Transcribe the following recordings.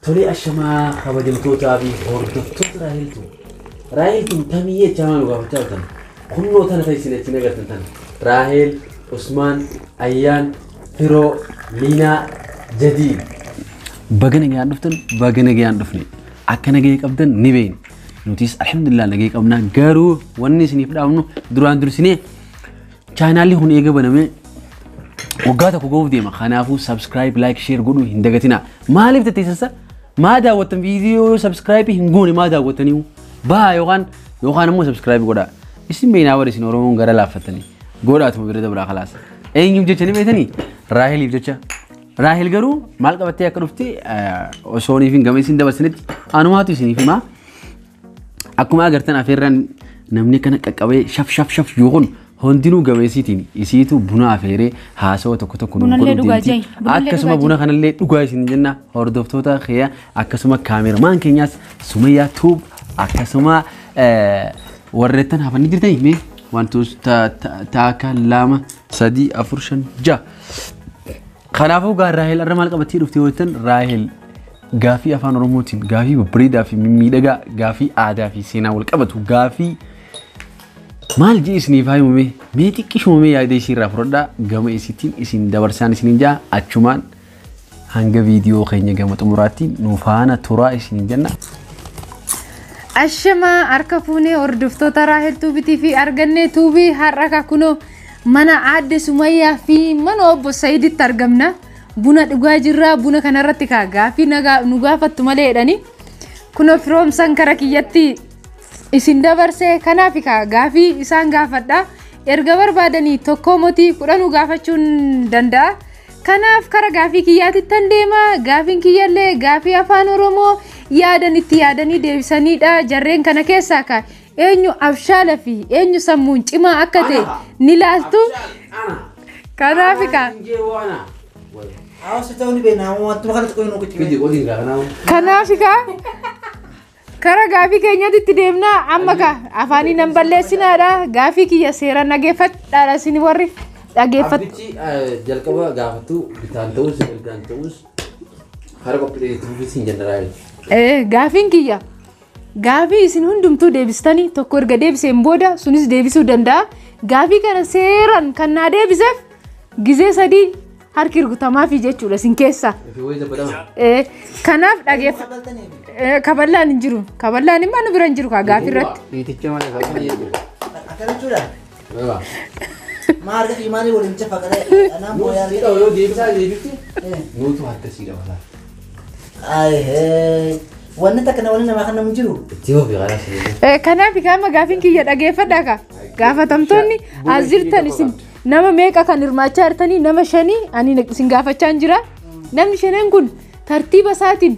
تولي أشما خبرهم توتا بي هردف توت راهيل تمية جمال وقفتها كنو تنا تيسينة تينا قرتن راهيل عثمان أيان فيرو لينا جديد بغنا جيان دفتن بغنا جيان دفني أكنا جيك أبدن نبين نوتيس الحمد لله نجيك أبنا قارو وني سني فداونو دران درسني channel هون إيجا بنامي وقاتا كوجو ديما خنافو سبسكرايب لايك شير قولوا هندقتنا ما لفت تيسسا ما داوتن فيديو سبسكرايب هنقوني ما داوتنيو با يوغان مو سبسكرايب قولا اسم بينا ورسي نورمون غير لافتني قولا تمو بيرد برا خلاص اين يوم جتني بيتني راهيل يبجا راهيل غرو مالك بتي اكرفتي وسوني فين غميسين دبسنت انواتو سيني فيما اكما غرتن افيرن نمني كان ققبي شف يوغن هوندينو غميسيتين يسيتو بونا افيري هاسو تكتو كنو دينتي اكسما بونا كان لي دغايسين جنا هوردفتوتا خيا اكسما كاميرا مان كينياس سميا توب اكسما ورتن هفني جرتي مي وانتوس تاكا لاما سدي افرشن جا خنافو غار راهيل ارمال قبتي دفتي وتن راهيل غافي افان روموتين غافي بريدا في ميدغا غافي ادا في سينا والقبتو غافي مال جيسني فايمو مي ميتيكشو مي يايدي شيرا فردا غما اسيتين اسين دبرسان سينجا اچومان هانغ فيديو خينيا غما تمراتي نوفانا تورا اسين جنا أشما أركفوني أردفتو تراهل توبي تي أرجنة توبي حركة كنو منا عاد سمية في منو أبو سيد ترجمنا بنا تجاجرا بنا كنا رتكاغا في نجا فتمالي داني كنو فروم سانكراكياتي إسندا برسه كنا فيكا غافي إسان غافدا إرجبر بعدني تكومتي كنا نغافتشون دندا كناف كرا غافي كياتي تندما غافين كيالله غافي أفان رومو يادني تيادني ديبساني دا جرين كنا كيساكا إنيو أفشال في إنيو سمون إما أكتة نلالتو كنافيكا كنافيكا كرا غافي كينيا تديمنا أمكا أفاني نمبر لسنا دا غافي كيا سيرا نجفت دا سيني وري أجيفت. جالكوا غافتو بتانتوس بتانتوس هربا بلي تفوسين جنرال. غافين كيا غافي سنون دمتو ديبستاني تكور غديبس إمبودا سونيس ديبسو دندا غافي كنا سيران كنا ديبسف جزء سدي هركير غتما في جت ولا سينكسا. كناف أجيف كابلا نجرو كابلا نما نبرنجرو كغافي رت. ما أعرف إيماني ولا نشوف كذا أنا مويا لو ديبسا ديبسي نوتو حتى سيدا ولا هاي وانا تكنا ولا ما خلنا منجرو تيو في غلاس كنا في كام غافين كي يدعى فداكا غافة تمتوني أزيرتني سين نما ميكا كان الماتشارتني نما شني أني سنغافة تانجرا نم شنين كون ترتيب ساتين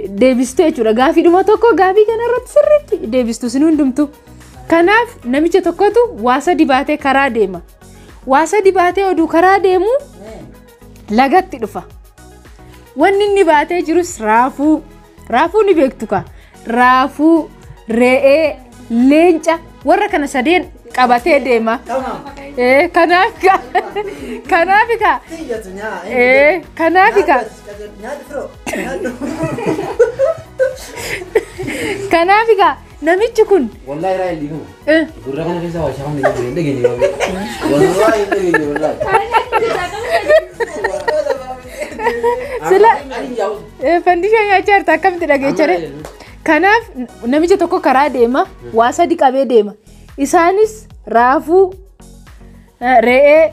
ديبستو چورا غافي دما توكو غافي كنا رت سرتي ديبستو سنون دمتو كناف نميچه tokkotu waasa dibaatee karaa deema waasa dibaatee oduu karaa deemu lagatti dhufa wanni inni baatee jirus raafuu ni beektu ka raafuu re'ee leenca warra kana sadeen qabatee deema kanaafika namichi kun والله راي اللي هو غرا كان كيسا واشام ني دغني والله دغني والله سلا فنديشا يا چارتا كم تدغه چره كناف نميچه tokko karaa deema waasa di qabee deema isaanis raafuu re'ee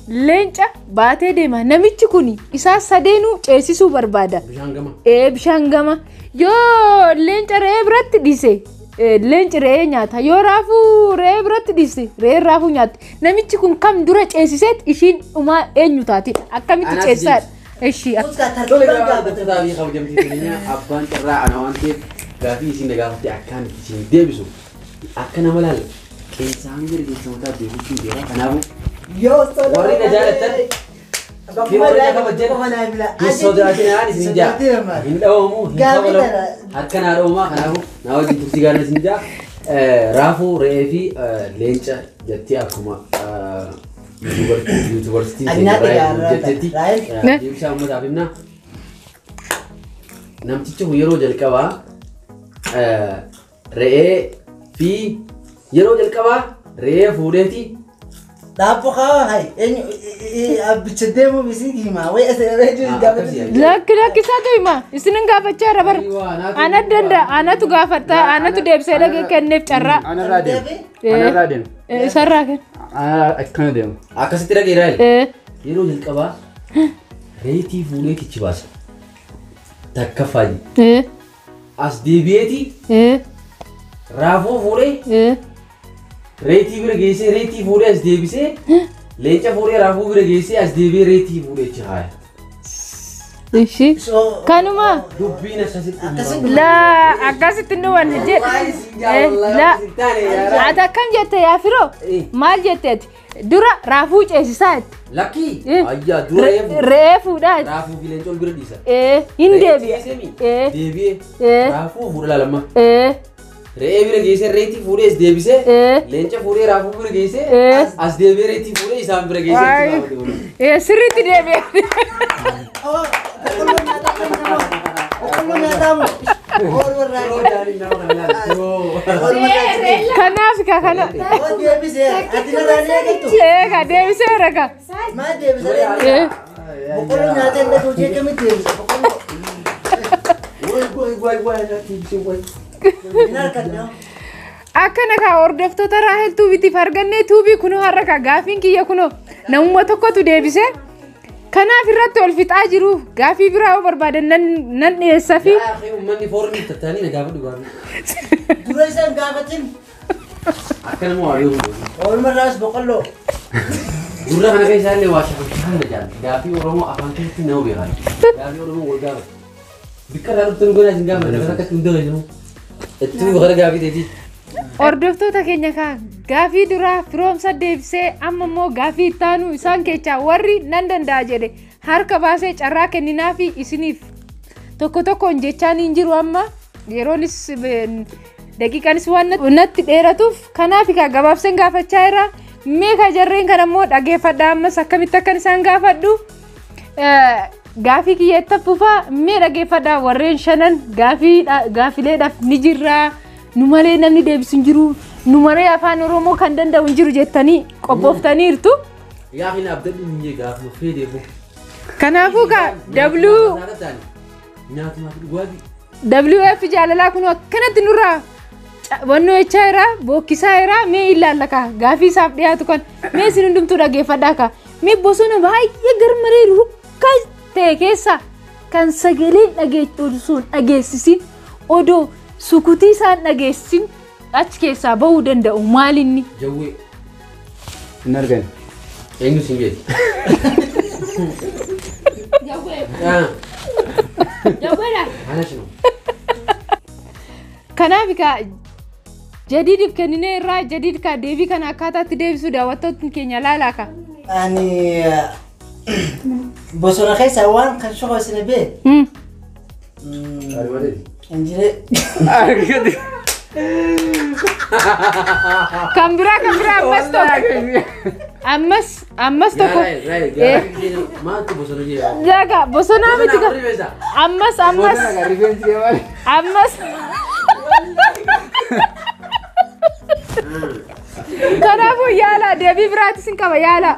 leenca baatee deema namichi kuni isaa sadeenu ceesisuu barbaada bishaan gama yoo leenca re'ee biratti dhise leenci re'ee nyaata yoo raafuu re'ee biratti dhise re'ee raafuu nyaata namichi kun kam dura ceesiseet ishiin dhumaa eenyu taati akkamitti ceessaadha eshi تدابي خو جمتي الدنيا أبان ترى أنا وانت غافي سين غافتي أكان سين ديبسو أكان ملال كيس هنجر كيس متى ديبسو ديرا أنا أبو يا سلام ورينا جالت في ورينا كبجن كيس صدراتنا يعني سنجا هندا ومو هندا أكان أروما أنا أبو ناوي تبصي قارن سنجا رافو ريفي لينشا جتي أكما يوتيوبرستي سنجا جتي ديبسا أمد أبينا namtichi kun yeroo jalqabaa re'ee fi yeroo jalqabaa re'ee fuudheeti Dapo kaa hai. Abbicha deemu bisi hima. Way asirra jiru gaafate. Lakki isaatu hima. Isin gaafachaa irra bar. Ana danda anatu gaafata anatu deebisee dhagee kenneef carraa. Anarraa deemu. Isarraa kenna. Akkana deemu. akkasitti dhagee Raahel yeroo jalqabaa reetii fuudheetichi baasa takka faayi as deebi'eeti raafuu fuudhee reetii bira geessee reetii fuudhee as deebisee leenca fuudhee raafuu bira geessee as deebi'ee reetii fuudhee achi haaya. Ishi kanuma dubbiin akkasitti la akkasitti nu wanni jedhe la ata akkam jette yaa firoo maal jetteeti dura raafuu ceesisaa itti lakki ayyaa dura re'ee fuudhaa raafuu fi leenca ol bira dhiisa hin deebi'e raafuu fuudha lamma re'ee bira geessee reetii fuudhee as deebisee leenca fuudhee raafuu bira geessee as deebi'ee reetii fuudhee isaan bira geessee sirriitti deebi'e. Kanaaf ka kana. Ka deebisee raga. Akkana ka hordoftoota Raahel tuubitiif argannee tuubii kunoo har'a ka gaaffiin kiyya kunoo namuma tokkotu deebisee. Kanaaf irratti ol fixaa jiru gaaffii biraa barbaadan nan dhiyeessa fi uummanni foorni tattaanii na gaafa dhugaatu. Dura isaan gaafatin. Akkana moo waayee hundu. Oolmarraas boqqolloo. Gurra kana keessa illee waa shakkii na jaal. Gaaffii Oromoo afaan keessatti nama beekan. Gaaffii Oromoo wal gaafata. Bikka irraa dhuftan goonaa isin gaafata. Nama akkatti hunda jiru. Itti gara gaaffii ta'eeti. Hordoftoota keenya kaa gaaffii duraa firoomsa deebisee amma immoo gaaffii ittaanu isaan keessaa warri nan danda'a jedhe harka baasee carraa kenninaa fi isiniif tokko tokkoon jechaan hin jiru amma yeroonis daqiiqaanis waan natti dheeratuuf kanaaf kaa gabaabseen gaafachaa irraa meeqa jarreen kana immoo dhageeffadhaa ammas akkamitti akkan isaan gaafadhu gaaffii kiyya itti fufaa mee dhageeffadhaa warreen shanan gaaffileedhaaf ni jirraa. Nu malee namni deebisu hin jiru nu malee afaan Oromoo kan danda'u hin jiru jettanii qophooftaniirtu. Gaaffii abdadhu hin gaaffii feedeefu. Kanaafuu kaa WF jaalalaa kun akkanatti nurraa wannoo jechaa irraa bookkisaa irraa mee ilaalla kaa gaaffii isaaf dhiyaatu kan mee isin hundumtuu dhageeffadhaa kaa mee bosona baay'ee garmaree rukkaa ta'e keessa kan sagaleen dhageessisin odoo. Sukutii isaan dhageessin achi keessaa bahuu danda'u maalinni? Jawwee. Hin argani. Eenyu siin jedhi? Jawwee. Jawweedha. Haala shinu. Kanaaf kaa jadiidif kenninee irraa jadiid kaa deebii kana akkaataatti deebisuu daawwattoonni keenya laalaa kaa. Ani bosona keessa waan kan shokoo isin bee. Injire. Kan biraa ammas tokko. Maaltu bosona jee? Jaga bosona miti ka. Ammas. Kanaafuu yaala deebii biraatis hin qaba yaala.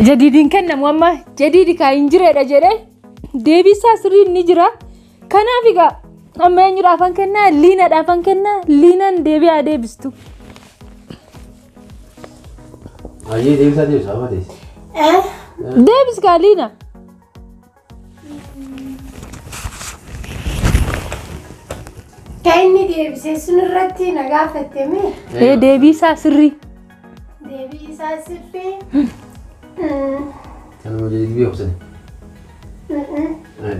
Jadiidin kennamu amma jadiidi kaa hin jireedha jedhee. Deebisaa sirriin ni jira. Kanaaf egaa amma eenyudha afaan kennaa liinadha afaan kennaa liinan deebi'aa deebistu. Ayyee deebisaa amma deesi. Deebis kaa liina. Kainni deebisee sun irratti na gaafatte mee? Deebisaa sirrii. Deebisaa sirrii. Kanuma jadiid beekumsani.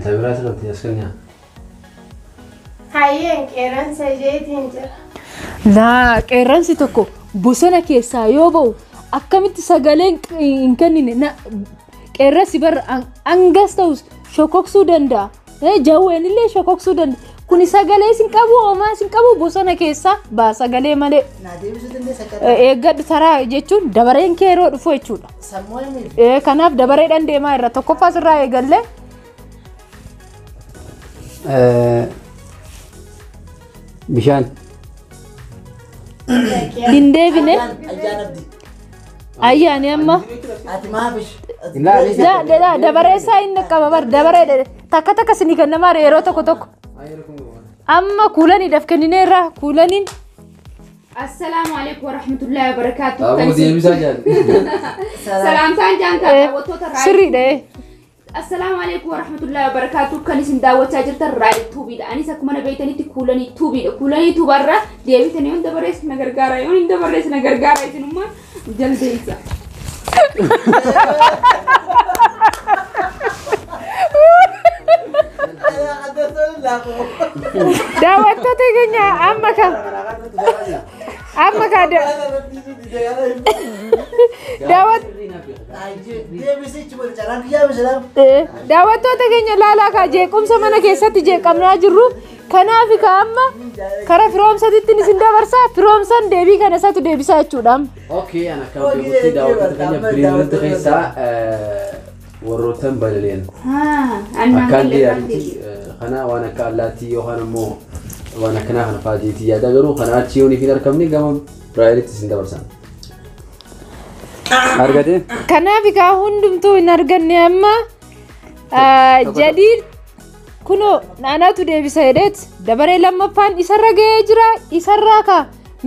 Tabiraa asirratti as kennaa. Hayyeen qeerransa jeetiin jira. Laa qeerransi tokko bosona keessaa yoo ba'u akkamitti sagaleen hin kennine qeerransi bara angas ta'us shokoksuu danda'a. Jawween illee shokoksuu danda'a. Kuni sagalee sin qabu homaa sin qabu bosona keessaa baa sagalee malee. Eeggadhu taraa jechuun dabareen kee yeroo dhufu jechuudha. Kanaaf dabareedhaan deemaa irra tokkoffaa sirraa eegallee bishaan Hindeebine. Ajaan abdi. Ayyaani amma. Ati maafish. Dabaree isaa inni qaba bar dabaree takka takka sinii kan namaa yeroo tokko tokko. Amma kuulaniidhaaf kennineerra kuulaniin. Assalamu alaikum warahmatullahi wabarakatuh. Abu deebisa jaan. Salam tan janta daawwattoota raayii. Sirriidha. Assalamu alaikum warahmatullahi wabarakatuh. Kan isin daawwachaa jirtan raayii tuubiidha. Anis akkuma na beeytanitti kuulanii tuubiidha. Kuulanii tuubarra deebitanii yoon dabarees na gargaara yoon hin dabarees na gargaara isinummaa jaldeessa. Daawwattoota keenya amma ka daawwattoota keenya laalaa ka jeequmsa mana keessatti jeeqamnaa jirru kanaaf ka amma kara firoomsatitti isin dabarsaa firoomsan deebii kana isaatu deebisaa jechuudha. Okay, ana kan beekutti daawwattoota keenya biriirratti keessaa warroottan balali'an. Akkaan deebi'aniiti kana waan akka allaattii yookaan immoo waan akkanaa kana faajiitii yaada garuu kana achi yoon hin argamne gama biraayilitti isin dabarsan. argate Kanaaf ka hundumtuu hin arganne amma jadiin kuno naanaatu deebisa jedheet dabaree lammaffaan isarra ga'ee jira isarraa ka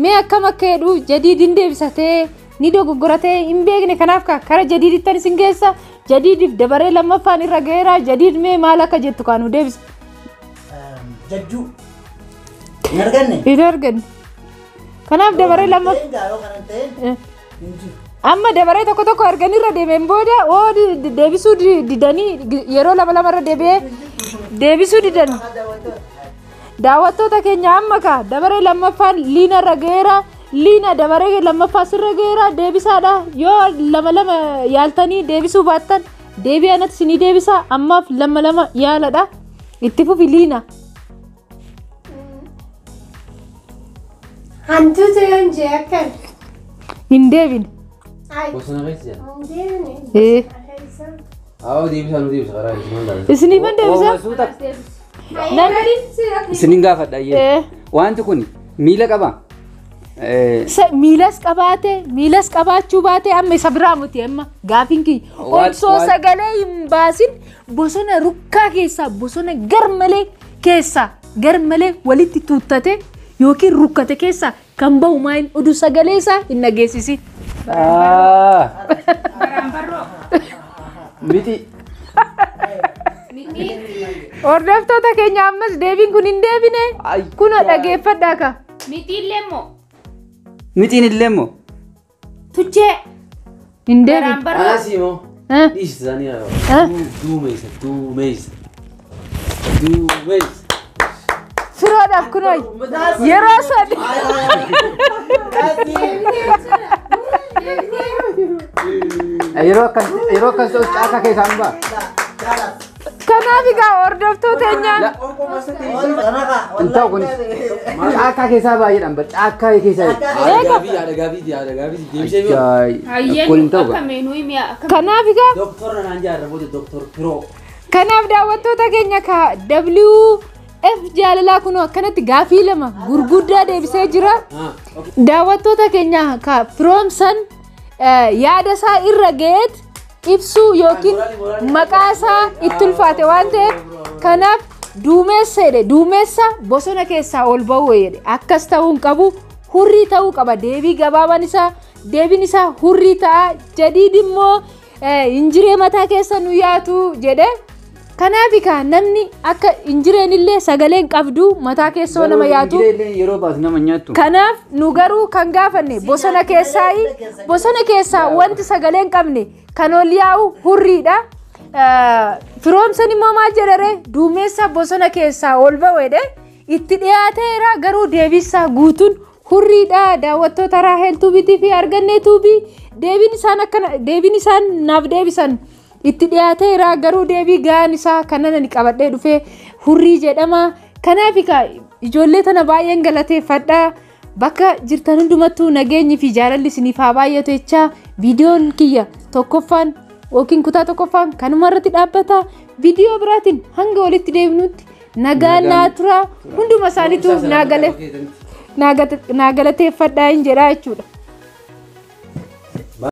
mee akkam akka jedhu jadiidin deebisatee ni dogoggoratee hin beekne kanaaf ka kara jadiidittan isin geessa jadiidif dabaree lammaffaan irra ga'eera jadiid mee maal akka jettu kaanu deebisa. Jajjuu. Hin arganne? Hin arganne. Kanaaf dabaree lammaffaan amma dabaree tokko tokko arganirra deemeen booda oo deebisuu didanii yeroo lama lamarra deebisuu didan daawwattoota keenya amma ka dabaree lammaffaan liina irra ga'eera liina dabaree lammaffaa sirra ga'eera deebisaadha yoo lama lama yaaltanii deebisuu baattan deebi'anatti sinii deebisa ammaaf lama lama yaaladha itti fufi liina. Hantuuta yoon jee akkan. Hin deebine. Bosona keessa jira. Deebine. Awo deebisa nu deebisa karaa isin maal Isiniifan deebisa? isinin gaafadha iyyee wanti kun miila qaba miilas qabaachuu baate amma isa biraa muti amma gaafin kiyya osoo sagalee hin baasin bosona rukkaa keessaa bosona garmalee walitti tuuttate yookiin rukkate keessaa kan bahu maayin oduu sagalee isaa hin dhageessisi. miti Hordoftoota keenya ammas deebiin kun hin deebine kun dhageeffadhaa ka. mitiin illee immoo Tuchee hin deebine. Anasi moo dhiisisanii duumeysa. Firoodhaaf kunoo yeroo sadi. yeroo akkas caaka keessaa nu ba'a Kanaaf egaa hordoftoota keenyaan hin ta'u kunis caaka keessaa baay'eedhaan caaka keessaa Yaada gaafii deebisee kun hin ta'u kanaaf egaa doktorra naan jaarra booda doktor Firoo. kanaaf daawwattoota keenya ka WF jaalalaa kunoo akkanatti gaafii lama gurguddaa deebisee jira. Daawwattoota keenya ka firoomsan yaada isaa irra ga'eet ibsuu yookiin maqaa isaa itti ulfaate waan ta'eef kanaaf duumessa bosona keessaa ol ba'uu jedhe akkas ta'uu hin qabu hurrii ta'uu qaba deebii gabaabaan isaa deebiin isaa hurrii ta'a jadiid immoo injiree mataa keessa nu yaatu jedhe kanaaf ka namni akka injireen illee sagaleen qabdu mataa keessoo nama yaatu yeroo baas nama nyaattu kanaaf nu garuu kan gaafanne bosona keessaa wanti sagaleen qabne kan ol yaa'u hurriidha. Firoomsan immoo maal jedhare duumessa bosona keessaa ol ba'eedha itti dhiyaateera garuu deebisaa guutuun hurriidha. Daawwattoota Raahel tuubiitii fi argannee tuubii deebiin isaan naaf deebisan itti dhiyaateera garuu deebii ga'an isaa kanan qabadhee dhufee hurrii jedhama. Kanaaf ijoollee tana baay'een galateeffadha. Bakka jirtan hundumattuu nageenyi fi jaalalli isiniif haa baay'atu jecha viidiyoon kiyya tokkoffaan yookiin kutaa tokkoffaan kanuma irratti dhaabbata. Viidiyoo biraatiin hanga walitti deebinutti nagaan naa tura hunduma isaaniitu naagalateeffadhaa hin jedhaa jechuudha.